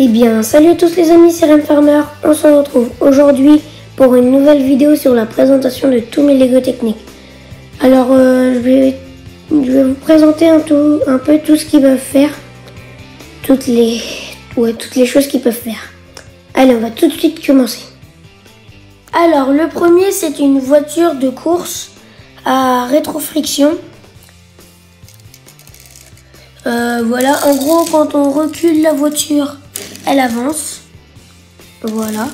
Eh bien, salut à tous les amis, c'est Ren Farmer. On se retrouve aujourd'hui pour une nouvelle vidéo sur la présentation de tous mes Lego techniques. Alors, je vais vous présenter un peu tout ce qu'ils peuvent faire, toutes les choses qu'ils peuvent faire. Allez, on va tout de suite commencer. Alors, le premier, c'est une voiture de course à rétrofriction. Voilà, en gros, quand on recule la voiture, elle avance. Voilà.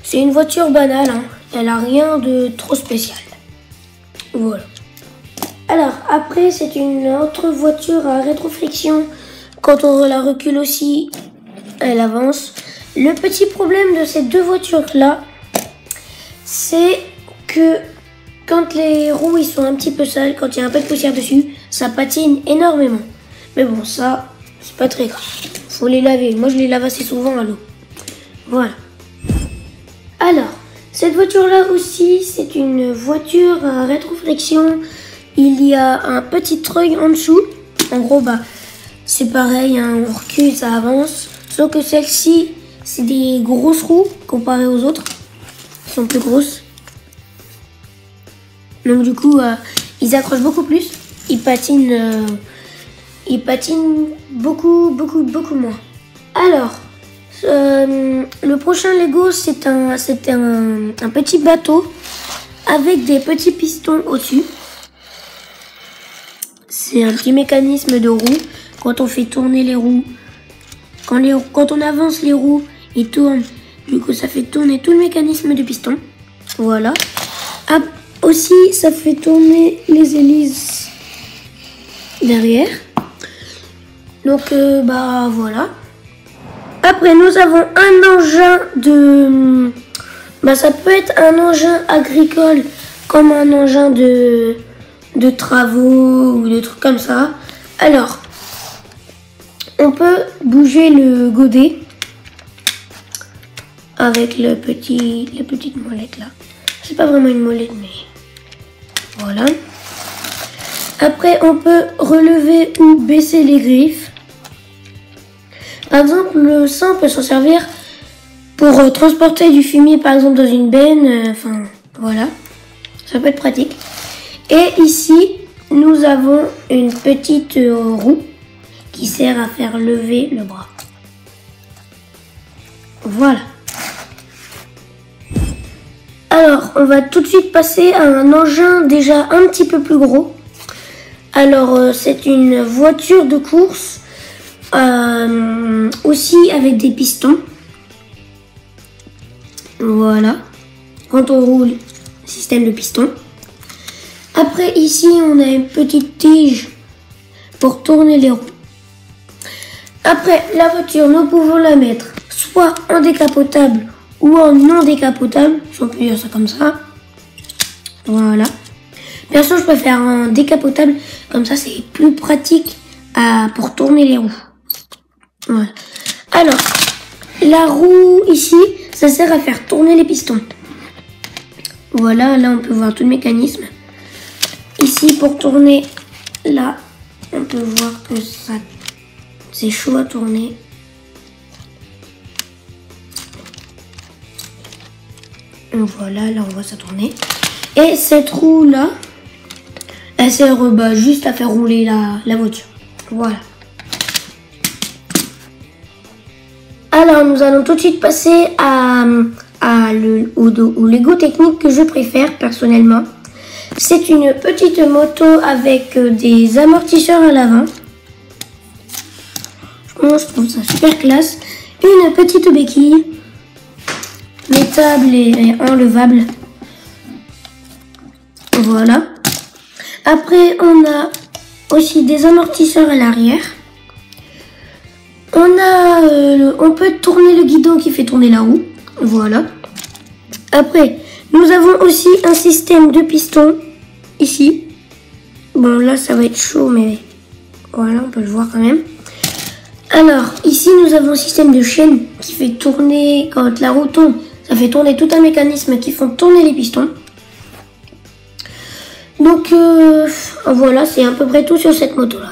C'est une voiture banale, hein. Elle a rien de trop spécial. Voilà. Alors, après, c'est une autre voiture à rétrofriction. Quand on la recule aussi, elle avance. Le petit problème de ces deux voitures-là, c'est que quand les roues ils sont un petit peu sales, quand il y a un peu de poussière dessus, ça patine énormément. Mais bon, ça, c'est pas très grave. Faut les laver. Moi, je les lave assez souvent à l'eau. Voilà. Alors, cette voiture-là aussi, c'est une voiture à rétroflexion. Il y a un petit treuil en dessous. En gros, c'est pareil, hein, on recule, ça avance. Sauf que celle-ci, c'est des grosses roues comparées aux autres. Elles sont plus grosses. Donc du coup, ils accrochent beaucoup plus. Ils patinent beaucoup moins. Alors, le prochain Lego, c'est un petit bateau avec des petits pistons au-dessus. C'est un petit mécanisme de roue. Quand on fait tourner les roues, quand on avance les roues, ils tournent. Du coup, ça fait tourner tout le mécanisme de piston. Voilà. Aussi, ça fait tourner les hélices derrière. Donc, voilà. Après, nous avons un engin de... ça peut être un engin agricole comme un engin de travaux ou des trucs comme ça. Alors, on peut bouger le godet avec la petite molette là. C'est pas vraiment une molette, mais voilà. Après, on peut relever ou baisser les griffes. Par exemple, le sang peut s'en servir pour transporter du fumier, par exemple, dans une benne. Voilà. Ça peut être pratique. Et ici, nous avons une petite roue qui sert à faire lever le bras. Voilà. Alors, on va tout de suite passer à un engin déjà un petit peu plus gros. Alors, c'est une voiture de course, aussi avec des pistons. Voilà. Quand on roule, système de piston. Après, ici, on a une petite tige pour tourner les roues. Après, la voiture, nous pouvons la mettre soit en décapotable ou en non décapotable, si on peut dire ça comme ça. Voilà. Perso, je préfère un décapotable, comme ça c'est plus pratique pour tourner les roues. Voilà. Alors, la roue ici, ça sert à faire tourner les pistons. Voilà, là on peut voir tout le mécanisme. Ici, pour tourner, là, on peut voir que c'est chaud à tourner. Voilà, là on voit ça tourner. Et cette roue là, elle sert juste à faire rouler la voiture. Voilà. Alors nous allons tout de suite passer au Lego technique que je préfère personnellement. C'est une petite moto avec des amortisseurs à l'avant. Je trouve ça super classe. Une petite béquille métable et enlevable. Voilà. Après, on a aussi des amortisseurs à l'arrière. On peut tourner le guidon qui fait tourner la roue. Voilà. Après, nous avons aussi un système de piston ici. Bon, là, ça va être chaud, mais voilà, on peut le voir quand même. Alors, ici, nous avons un système de chaîne qui fait tourner, quand la roue tourne, ça fait tourner tout un mécanisme qui font tourner les pistons. Donc, voilà, c'est à peu près tout sur cette moto-là.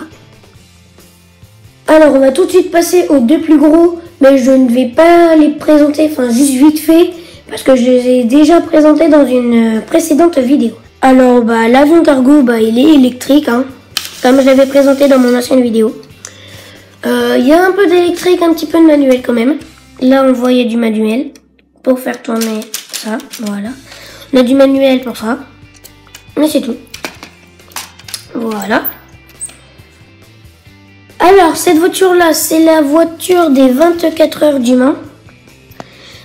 Alors, Alors on va tout de suite passer aux deux plus gros, mais je ne vais pas les présenter, enfin juste vite fait, parce que je les ai déjà présentés dans une précédente vidéo. Alors l'avion cargo, il est électrique, hein, comme je l'avais présenté dans mon ancienne vidéo. Il y a un peu d'électrique, un petit peu de manuel quand même. Là on voit il y a du manuel pour faire tourner ça, voilà. On a du manuel pour ça, mais c'est tout. Voilà. Alors, cette voiture-là, c'est la voiture des 24 heures du Mans.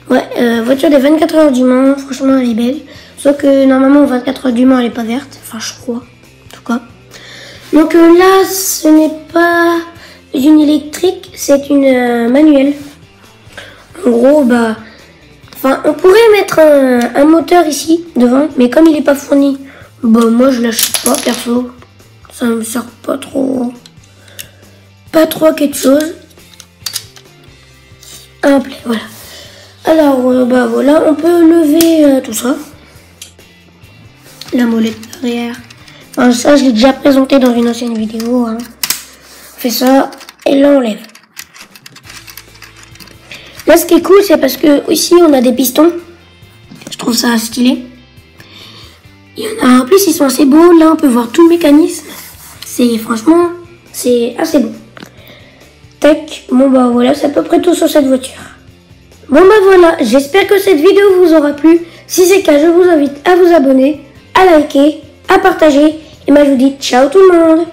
Ouais, voiture des 24 heures du Mans. Franchement, elle est belle. Sauf que normalement, aux 24 heures du Mans, elle est pas verte. Enfin, je crois. En tout cas. Donc là, ce n'est pas une électrique, c'est une manuelle. En gros, on pourrait mettre un moteur ici, devant. Mais comme il n'est pas fourni, moi, je l'achète pas, perso. Ça me sert pas trop... quelque chose. Un play, voilà. Alors, voilà, on peut lever tout ça. La molette derrière. Enfin, ça, je l'ai déjà présenté dans une ancienne vidéo. Hein. On fait ça, et là, on lève. Là, ce qui est cool, c'est parce que ici, on a des pistons. Je trouve ça stylé. Il y en a, en plus, ils sont assez beaux. Là, on peut voir tout le mécanisme. Franchement, c'est assez beau. Tac, voilà, c'est à peu près tout sur cette voiture. Voilà, j'espère que cette vidéo vous aura plu. Si c'est le cas, je vous invite à vous abonner, à liker, à partager. Et je vous dis ciao tout le monde.